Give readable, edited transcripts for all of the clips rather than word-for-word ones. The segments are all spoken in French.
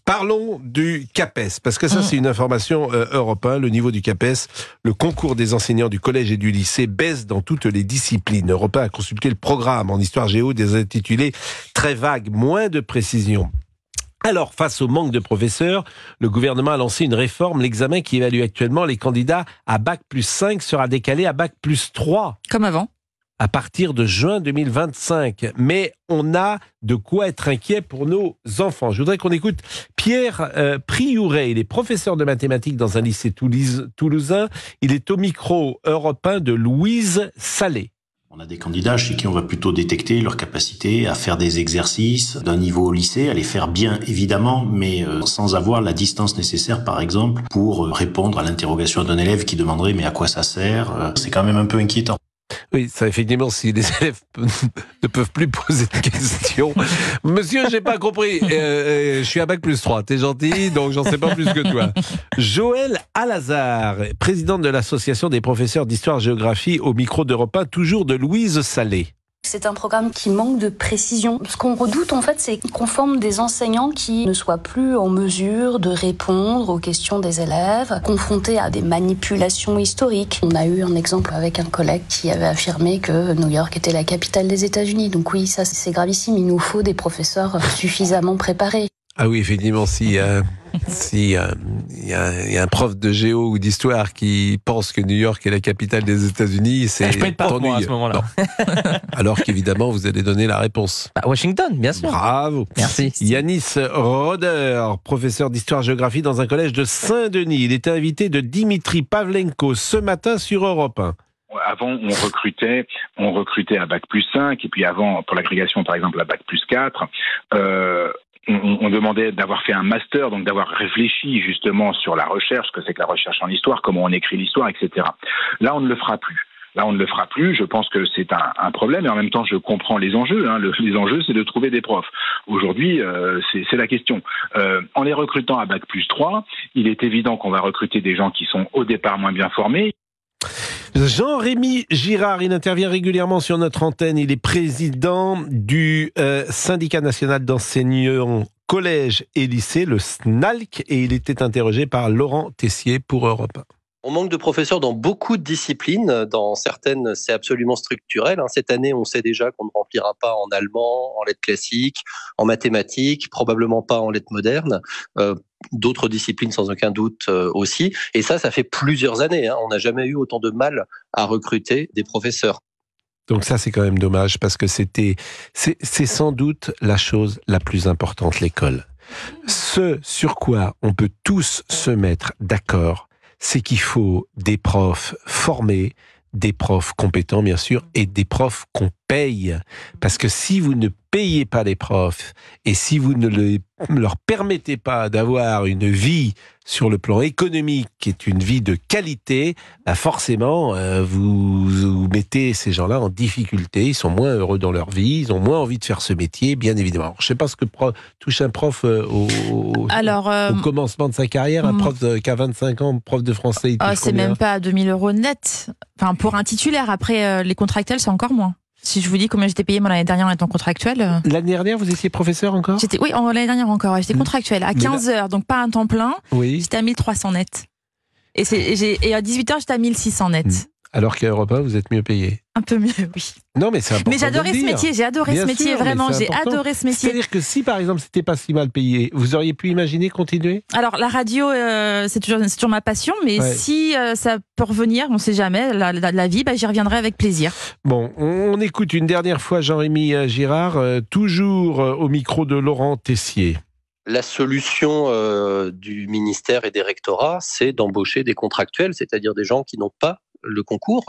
Parlons du CAPES, parce que ça c'est une information européenne. Le niveau du CAPES, le concours des enseignants du collège et du lycée, baisse dans toutes les disciplines. Europe 1 a consulté le programme en histoire géo des intitulés très vagues, moins de précision. Alors, face au manque de professeurs, le gouvernement a lancé une réforme. L'examen qui évalue actuellement les candidats à Bac+5 sera décalé à Bac+3. Comme avant. À partir de juin 2025. Mais on a de quoi être inquiet pour nos enfants. Je voudrais qu'on écoute Pierre Priouret. Il est professeur de mathématiques dans un lycée toulousain. Il est au micro européen de Louise Salé. On a des candidats chez qui on va plutôt détecter leur capacité à faire des exercices d'un niveau au lycée, à les faire bien évidemment, mais sans avoir la distance nécessaire par exemple pour répondre à l'interrogation d'un élève qui demanderait mais à quoi ça sert. C'est quand même un peu inquiétant. Oui, ça effectivement, si les élèves ne peuvent plus poser de questions. Monsieur, j'ai pas compris. Je suis à Bac+3. T'es gentil, donc j'en sais pas plus que toi. Joël Alazard, présidente de l'association des professeurs d'histoire-géographie au micro d'Europe 1, toujours de Louise Salé. C'est un programme qui manque de précision. Ce qu'on redoute, en fait, c'est qu'on forme des enseignants qui ne soient plus en mesure de répondre aux questions des élèves, confrontés à des manipulations historiques. On a eu un exemple avec un collègue qui avait affirmé que New York était la capitale des États-Unis. Donc oui, ça, c'est gravissime. Il nous faut des professeurs suffisamment préparés. Ah oui, effectivement, si y a un prof de géo ou d'histoire qui pense que New York est la capitale des États-Unis, c'est je peux être prof moi à ce moment-là. Alors qu'évidemment, vous allez donner la réponse. Washington, bien sûr. Bravo. Merci. Yanis Roder, professeur d'histoire-géographie dans un collège de Saint-Denis. Il était invité de Dimitri Pavlenko ce matin sur Europe 1. Avant, on recrutait à Bac+5, et puis avant, pour l'agrégation, par exemple, à Bac+4, on demandait d'avoir fait un master, donc d'avoir réfléchi justement sur la recherche, ce que c'est que la recherche en histoire, comment on écrit l'histoire, etc. Là, on ne le fera plus. Je pense que c'est un problème, et en même temps, je comprends les enjeux. Les enjeux, c'est de trouver des profs. Aujourd'hui, c'est la question. En les recrutant à Bac+3, il est évident qu'on va recruter des gens qui sont au départ moins bien formés. Jean-Rémy Girard, il intervient régulièrement sur notre antenne. Il est président du syndicat national d'enseignants collège et lycée, le SNALC, et il était interrogé par Laurent Tessier pour Europe 1. On manque de professeurs dans beaucoup de disciplines. Dans certaines, c'est absolument structurel. Cette année, on sait déjà qu'on ne remplira pas en allemand, en lettres classiques, en mathématiques, probablement pas en lettres modernes. D'autres disciplines sans aucun doute aussi. Et ça fait plusieurs années. On n'a jamais eu autant de mal à recruter des professeurs. Donc ça, c'est quand même dommage parce que c'est sans doute la chose la plus importante, l'école. Ce sur quoi on peut tous se mettre d'accord, c'est qu'il faut des profs formés, des profs compétents bien sûr, et des profs qu'on paye. Parce que si vous ne payez pas les profs, et si vous ne leur permettez pas d'avoir une vie sur le plan économique, qui est une vie de qualité, forcément, vous mettez ces gens-là en difficulté, ils sont moins heureux dans leur vie, ils ont moins envie de faire ce métier, bien évidemment. Alors, je ne sais pas ce que touche un prof au commencement de sa carrière, un prof qui a 25 ans, prof de français, il touche c'est combien ? même pas 2 000 € net. Enfin, pour un titulaire, après, les contractuels, c'est encore moins. Si je vous dis combien j'étais payée moi l'année dernière en étant contractuelle. L'année dernière, vous étiez professeur encore ? Oui, l'année dernière encore. J'étais contractuelle à 15 heures, donc pas un temps plein. Oui. J'étais à 1 300 net. Et à 18 heures, j'étais à 1 600 net. Alors qu'à Europe 1, vous êtes mieux payé. Un peu mieux, oui. Non, mais c'est important. Mais j'adorais ce métier, vraiment, j'ai adoré ce métier. C'est-à-dire que si, par exemple, c'était pas si mal payé, vous auriez pu imaginer continuer ? Alors, la radio, c'est toujours ma passion, mais si ça peut revenir, on sait jamais, la vie, j'y reviendrai avec plaisir. Bon, on écoute une dernière fois Jean-Rémy Girard, toujours au micro de Laurent Tessier. La solution du ministère et des rectorats, c'est d'embaucher des contractuels, c'est-à-dire des gens qui n'ont pas le concours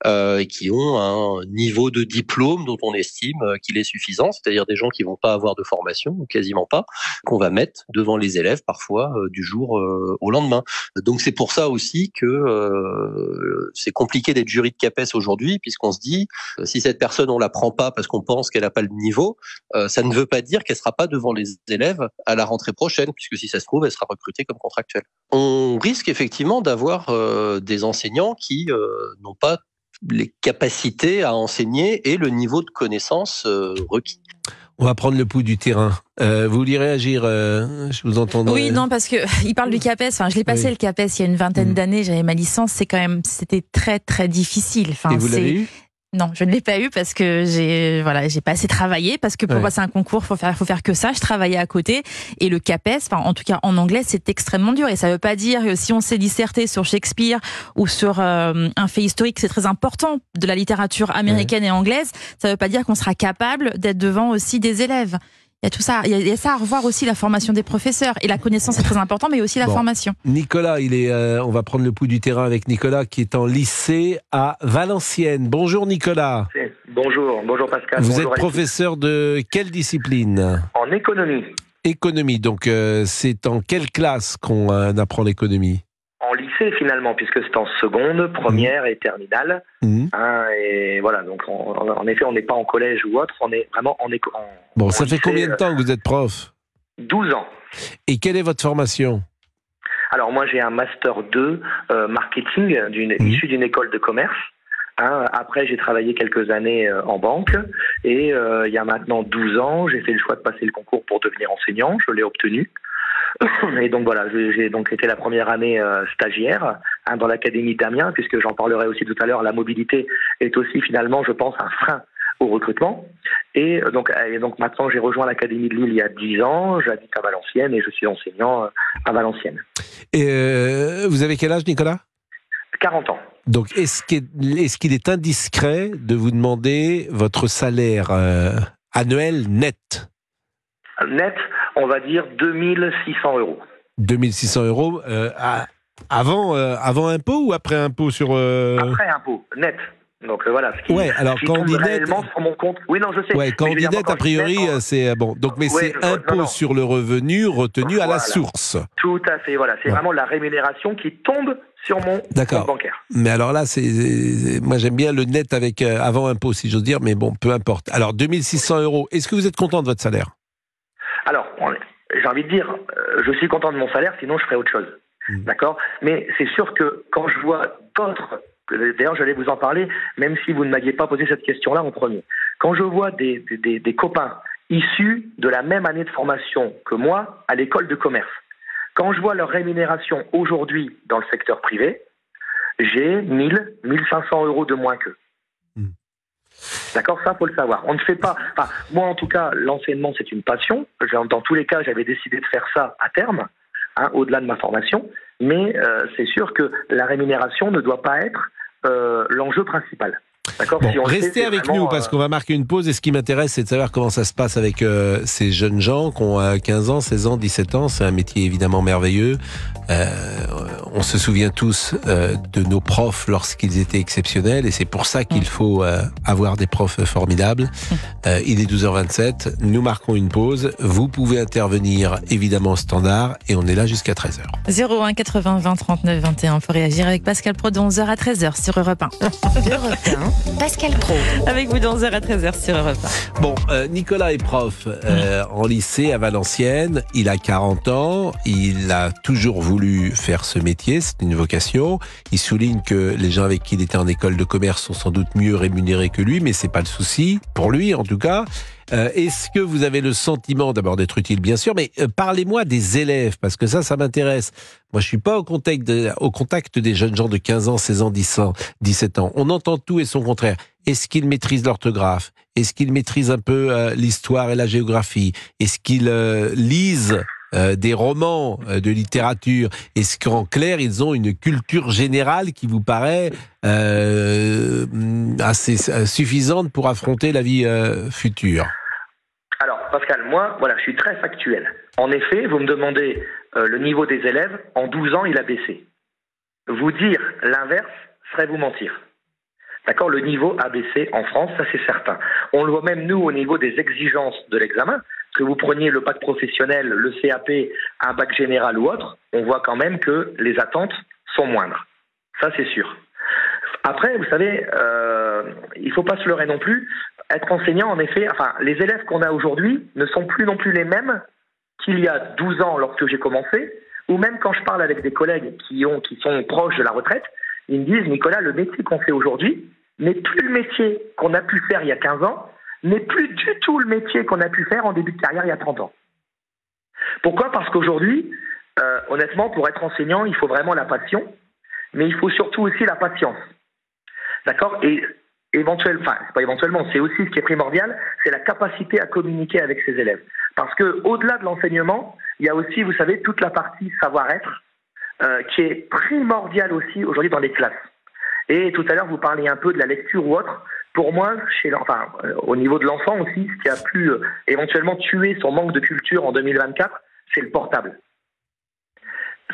et qui ont un niveau de diplôme dont on estime qu'il est suffisant, c'est-à-dire des gens qui vont pas avoir de formation, ou quasiment pas, qu'on va mettre devant les élèves parfois du jour au lendemain. Donc c'est pour ça aussi que c'est compliqué d'être jury de CAPES aujourd'hui, puisqu'on se dit si cette personne on la prend pas parce qu'on pense qu'elle a pas le niveau, ça ne veut pas dire qu'elle sera pas devant les élèves à la rentrée prochaine, puisque si ça se trouve elle sera recrutée comme contractuelle. On risque effectivement d'avoir des enseignants qui n'ont pas les capacités à enseigner et le niveau de connaissance requis. On va prendre le pouls du terrain. Vous vouliez réagir, je vous entends. Oui, non, parce que il parle du CAPES. Enfin, je l'ai passé le CAPES il y a une vingtaine d'années. J'avais ma licence. C'était très très difficile. Enfin, et vous l'avez eu ? Non, je ne l'ai pas eu parce que j'ai pas assez travaillé, parce que pour passer un concours, faut faire que ça. Je travaillais à côté, et le CAPES, en tout cas en anglais, c'est extrêmement dur, et ça veut pas dire que si on s'est disserté sur Shakespeare ou sur un fait historique, c'est très important, de la littérature américaine et anglaise, ça veut pas dire qu'on sera capable d'être devant aussi des élèves. Il y a tout ça, il y a ça à revoir aussi, la formation des professeurs, et la connaissance est très important, mais aussi la formation. Nicolas, on va prendre le pouls du terrain avec Nicolas qui est en lycée à Valenciennes. Bonjour Nicolas. Bonjour Pascal. Vous êtes professeur de quelle discipline ? En économie. Économie, donc c'est en quelle classe qu'on apprend l'économie ? En lycée finalement, puisque c'est en seconde, première et terminale. Et voilà, donc en effet, on n'est pas en collège ou autre, on est vraiment en école. Bon, ça fait combien de temps que vous êtes prof ? 12 ans. Et quelle est votre formation ? Alors moi, j'ai un master 2 marketing issu d'une école de commerce. Après, j'ai travaillé quelques années en banque, et il y a maintenant 12 ans, j'ai fait le choix de passer le concours pour devenir enseignant. Je l'ai obtenu. Et donc voilà, j'ai donc été la première année stagiaire dans l'académie d'Amiens, puisque j'en parlerai aussi tout à l'heure. La mobilité est aussi finalement, je pense, un frein au recrutement. Et donc maintenant, j'ai rejoint l'académie de Lille il y a 10 ans. J'habite à Valenciennes et je suis enseignant à Valenciennes. Et vous avez quel âge, Nicolas ? 40 ans. Donc, est-ce qu'il est indiscret de vous demander votre salaire annuel net ? Net, on va dire 2600 €. 2600 € avant impôt ou après impôt sur... Après impôt, net. Donc voilà. Alors quand on dit net... réellement sur mon compte... Oui, non, je sais. Ouais, quand on dit net, a priori, c'est... Bon, donc, mais c'est impôt sur le revenu retenu à la source. Tout à fait, voilà. C'est vraiment la rémunération qui tombe sur mon compte bancaire. Mais alors là, moi j'aime bien le net avec avant impôt, si j'ose dire, mais bon, peu importe. Alors, 2600 €, est-ce que vous êtes content de votre salaire ? Alors, j'ai envie de dire, je suis content de mon salaire, sinon je ferais autre chose. D'accord ? Mais c'est sûr que quand je vois d'autres, d'ailleurs j'allais vous en parler, même si vous ne m'aviez pas posé cette question-là en premier. Quand je vois des copains issus de la même année de formation que moi à l'école de commerce, quand je vois leur rémunération aujourd'hui dans le secteur privé, j'ai 1500 € de moins qu'eux. D'accord, ça faut le savoir. On ne fait pas. Enfin, moi en tout cas, l'enseignement c'est une passion. Dans tous les cas, j'avais décidé de faire ça à terme, au-delà de ma formation. Mais c'est sûr que la rémunération ne doit pas être l'enjeu principal. D'accord. Bon, restez avec nous parce qu'on va marquer une pause, et ce qui m'intéresse, c'est de savoir comment ça se passe avec ces jeunes gens qui ont 15 ans, 16 ans, 17 ans. C'est un métier évidemment merveilleux. On se souvient tous de nos profs lorsqu'ils étaient exceptionnels, et c'est pour ça qu'il faut avoir des profs formidables. Il est 12h27, nous marquons une pause. Vous pouvez intervenir évidemment au standard, et on est là jusqu'à 13h. 01 80 20 39 21 pour réagir avec Pascal Praud de 11h à 13h sur Europe 1. Pascal Praud. Avec vous de 11h à 13h sur Europe 1. Bon, Nicolas est prof en lycée à Valenciennes. Il a 40 ans. Il a toujours voulu faire ce métier. C'est une vocation. Il souligne que les gens avec qui il était en école de commerce sont sans doute mieux rémunérés que lui, mais c'est pas le souci. Pour lui, en tout cas. Est-ce que vous avez le sentiment d'abord d'être utile, bien sûr, mais parlez-moi des élèves, parce que ça m'intéresse. Moi, je suis pas au contact des jeunes gens de 15 ans, 16 ans, 17 ans. On entend tout et son contraire. Est-ce qu'ils maîtrisent l'orthographe ? Est-ce qu'ils maîtrisent un peu l'histoire et la géographie ? Est-ce qu'ils lisent des romans de littérature? Est-ce qu'en clair, ils ont une culture générale qui vous paraît assez suffisante pour affronter la vie future? Alors, Pascal, moi, voilà, je suis très factuel. En effet, vous me demandez le niveau des élèves. En 12 ans, il a baissé. Vous dire l'inverse serait vous mentir. D'accord, le niveau a baissé en France, ça c'est certain. On le voit même nous au niveau des exigences de l'examen. Que vous preniez le bac professionnel, le CAP, un bac général ou autre, on voit quand même que les attentes sont moindres. Ça c'est sûr. Après, vous savez, il ne faut pas se leurrer non plus. Être enseignant, en effet, enfin, les élèves qu'on a aujourd'hui ne sont plus non plus les mêmes qu'il y a 12 ans lorsque j'ai commencé, ou même quand je parle avec des collègues qui sont proches de la retraite, ils me disent, Nicolas, le métier qu'on fait aujourd'hui, n'est plus le métier qu'on a pu faire il y a 15 ans, n'est plus du tout le métier qu'on a pu faire en début de carrière il y a 30 ans. Pourquoi ? Parce qu'aujourd'hui, honnêtement, pour être enseignant, il faut vraiment la passion, mais il faut surtout aussi la patience. D'accord ? Et c'est pas éventuellement, c'est aussi ce qui est primordial, c'est la capacité à communiquer avec ses élèves. Parce que au-delà de l'enseignement, il y a aussi, vous savez, toute la partie savoir-être qui est primordiale aussi aujourd'hui dans les classes. Et tout à l'heure, vous parliez un peu de la lecture ou autre. Pour moi, au niveau de l'enfant aussi, ce qui a pu éventuellement tuer son manque de culture en 2024, c'est le portable.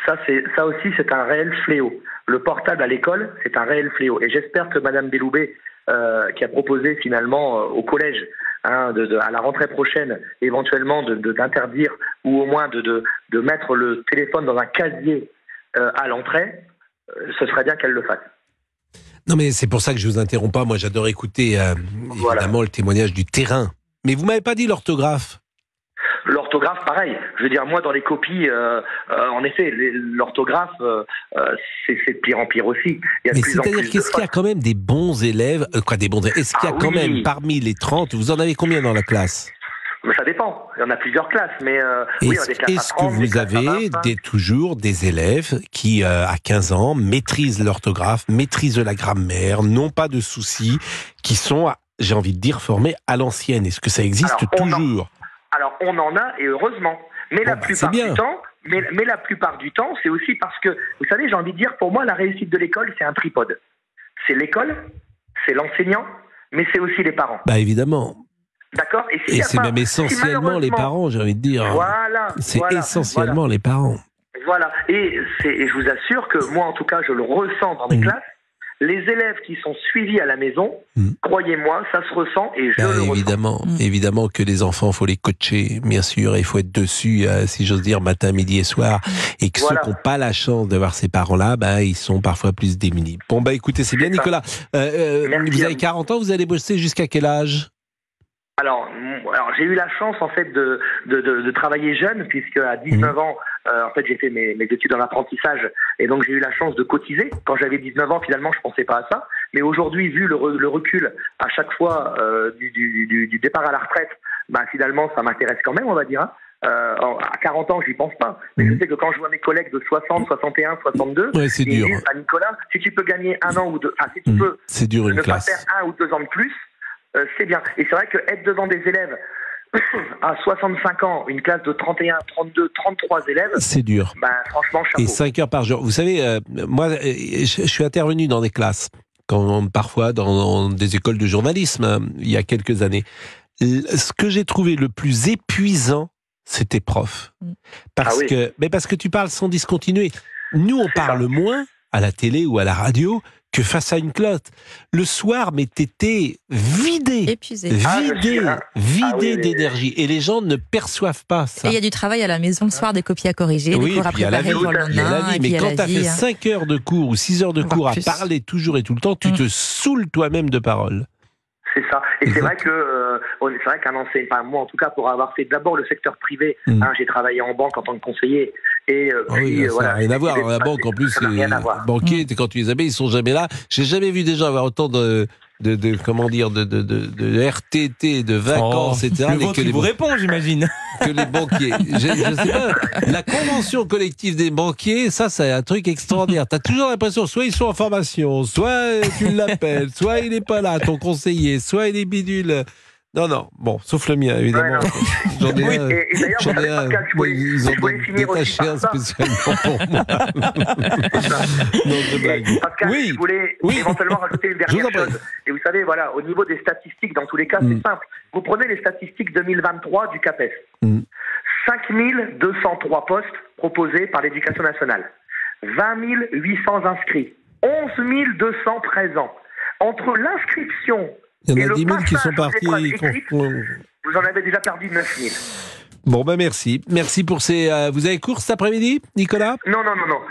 Ça aussi, c'est un réel fléau. Le portable à l'école, c'est un réel fléau. Et j'espère que Madame Belloubet, qui a proposé finalement au collège, à la rentrée prochaine, éventuellement d'interdire ou au moins de mettre le téléphone dans un casier à l'entrée, ce serait bien qu'elle le fasse. Non, mais c'est pour ça que je vous interromps pas. Moi, j'adore écouter évidemment le témoignage du terrain. Mais vous m'avez pas dit l'orthographe. L'orthographe, pareil. Je veux dire, moi, dans les copies, en effet, l'orthographe, c'est de pire en pire aussi. Mais c'est-à-dire qu'est-ce qu'il y a quand même des bons élèves Est-ce qu'il y a quand même, parmi les 30, vous en avez combien dans la classe ? Mais ça dépend. Il y en a plusieurs classes. Mais oui, on a des classes est-ce à 30, que vous avez toujours des élèves qui, à 15 ans, maîtrisent l'orthographe, maîtrisent la grammaire, n'ont pas de soucis, qui sont, j'ai envie de dire, formés à l'ancienne ? Est-ce que ça existe toujours ? Alors, on en a, et heureusement. Mais la plupart du temps, c'est aussi parce que, vous savez, j'ai envie de dire, pour moi, la réussite de l'école, c'est un tripode. C'est l'école, c'est l'enseignant, mais c'est aussi les parents. Bah, évidemment. D'accord ? Et c'est même essentiellement les parents, j'ai envie de dire. C'est essentiellement les parents. Voilà. Et je vous assure que moi, en tout cas, je le ressens dans mes classes. Les élèves qui sont suivis à la maison, croyez-moi, ça se ressent et je le ressens. Évidemment que les enfants, faut les coacher, bien sûr, et il faut être dessus, si j'ose dire, matin, midi et soir. Et que ceux qui n'ont pas la chance d'avoir ces parents-là, ils sont parfois plus démunis. Bon, écoutez, c'est bien, Nicolas. Vous avez 40 ans, vous allez bosser jusqu'à quel âge ? Alors, j'ai eu la chance en fait de travailler jeune, puisque à 19 ans, en fait, j'ai fait mes études en apprentissage, et donc j'ai eu la chance de cotiser. Quand j'avais 19 ans, finalement, je pensais pas à ça. Mais aujourd'hui, vu le recul à chaque fois du départ à la retraite, finalement, ça m'intéresse quand même, on va dire. À 40 ans, j'y pense pas. Mais je sais que quand je vois mes collègues de 60, 61, 62, c'est dur. Ils disent, Nicolas, si tu peux gagner un an ou deux, si tu peux c'est dur, une ne classe. pas faire 1 ou 2 ans de plus, c'est bien. Et c'est vrai qu'être devant des élèves à 65 ans, une classe de 31, 32, 33 élèves... C'est dur. Franchement, chapeau. Et 5 heures par jour. Vous savez, moi, je suis intervenu dans des classes, parfois dans des écoles de journalisme, il y a quelques années. Ce que j'ai trouvé le plus épuisant, c'était prof. Parce que tu parles sans discontinuer. Nous, on parle moins à la télé ou à la radio que face à une clotte. Le soir, t'étais vidé. Épuisé. Vidé d'énergie. Et les gens ne perçoivent pas ça. Et il y a du travail à la maison le soir, des copies à corriger, des cours à préparer pour le lendemain. Mais quand tu as fait 5 heures de cours ou 6 heures de cours à parler toujours et tout le temps, tu te saoules toi-même de paroles. C'est ça. Et c'est vrai qu'un enseignant, moi en tout cas, pour avoir fait d'abord le secteur privé, j'ai travaillé en banque en tant que conseiller. Et ça n'a rien à voir. La banque, en plus, les banquiers, quand tu les appelles, ils sont jamais là. J'ai jamais vu des gens avoir autant de RTT, de vacances, etc. Le vôtre, vous répond, j'imagine. Que les banquiers. Je sais pas. La convention collective des banquiers, ça, c'est un truc extraordinaire. T'as toujours l'impression, soit ils sont en formation, soit tu l'appelles, soit il n'est pas là, ton conseiller, soit il est bidule. Non. Bon, sauf le mien, évidemment. J'en ai un. Et d'ailleurs, Pascal, ils ont détaché un spécialement pour moi. Non, je blague. Pascal, je voulais éventuellement rajouter une dernière chose. Et vous savez, au niveau des statistiques, dans tous les cas, c'est simple. Vous prenez les statistiques 2023 du CAPES. 5203 postes proposés par l'Éducation nationale. 20 800 inscrits. 11 200 présents. Entre l'inscription... Il y en a 10 000 qui sont partis. Vous en avez déjà perdu 9 000. Bon, merci. Merci pour ces... vous avez cours cet après-midi, Nicolas ? Non.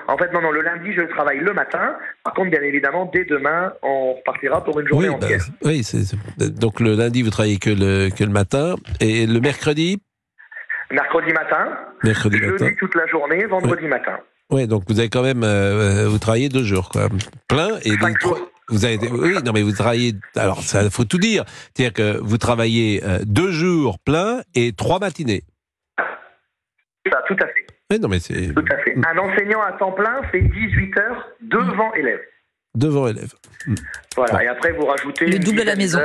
En fait, non. Le lundi, je travaille le matin. Par contre, bien évidemment, dès demain, on repartira pour une journée entière. Donc, le lundi, vous travaillez que le matin. Et le mercredi ? Mercredi matin. Jeudi toute la journée, vendredi matin. Oui, donc vous avez quand même... vous travaillez 2 jours, quoi. Plein et Oui, non, mais vous travaillez. Alors, ça faut tout dire. C'est-à-dire que vous travaillez 2 jours pleins et 3 matinées. Ça, tout à fait. Oui, non, mais c'est. Tout à fait. Un enseignant à temps plein, c'est 18 heures devant élèves. Devant élèves. Voilà, et après vous rajoutez le double à la maison.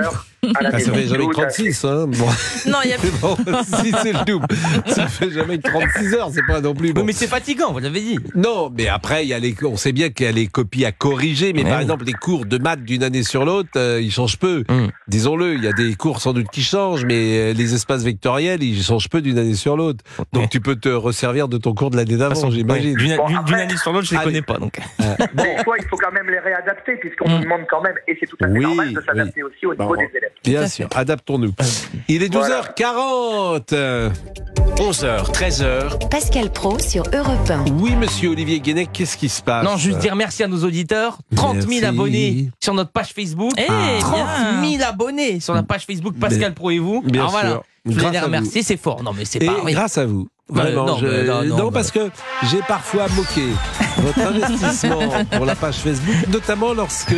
Ça fait jamais 36, hein. Bon. Non, il y a plus. Bon, si c'est le double, ça fait jamais 36 heures, c'est pas non plus bon. Mais c'est fatigant, vous l'avez dit. Non, mais après, on sait bien qu'il y a les copies à corriger, mais par exemple, les cours de maths d'une année sur l'autre, ils changent peu. Disons-le, il y a des cours sans doute qui changent, mais les espaces vectoriels, ils changent peu d'une année sur l'autre. Donc tu peux te resservir de ton cours de l'année d'avant, j'imagine. D'une année sur l'autre, je les connais pas, donc. Des fois, il faut quand même les réadapter, puisqu'on nous demande quand même, et c'est tout à fait normal de s'adapter aussi au niveau des élèves. Bien sûr, adaptons-nous. Il est 12h40. 11h, 13h. Pascal Praud sur Europe 1. Oui, monsieur Olivier Guénec, qu'est-ce qui se passe? Non, juste dire merci à nos auditeurs. 30 000 abonnés sur notre page Facebook. 30 000 abonnés sur la page Facebook Pascal Praud et vous. Bien Alors sûr. voilà, je voulais les Grâce à remercier, c'est fort. Non, mais c'est Et pas vrai. grâce à vous. Vraiment, non, parce que j'ai parfois moqué votre investissement pour la page Facebook, notamment lorsque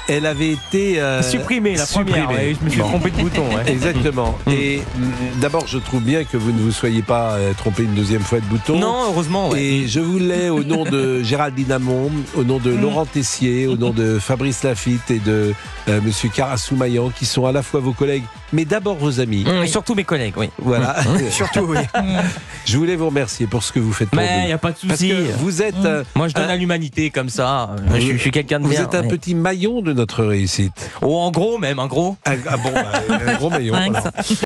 elle avait été supprimée, la première. Ouais, je me suis trompé de bouton. Ouais. Exactement. Et d'abord, je trouve bien que vous ne vous soyez pas trompé une deuxième fois de bouton. Non, heureusement. Ouais. Et je voulais, au nom de Géraldine Amon, au nom de Laurent Tessier, au nom de Fabrice Lafitte et de Monsieur Carassou-Maillan, qui sont à la fois vos collègues, mais d'abord vos amis. Et surtout mes collègues, oui. Voilà. Surtout, oui. Je voulais vous remercier pour ce que vous faites pour nous. Mais il n'y a pas de souci. Parce que vous êtes... Moi, je donne à l'humanité comme ça. Je suis quelqu'un de bien. Vous êtes un petit maillon de notre réussite. Oh, en gros même, en gros. Un gros maillon. Voilà.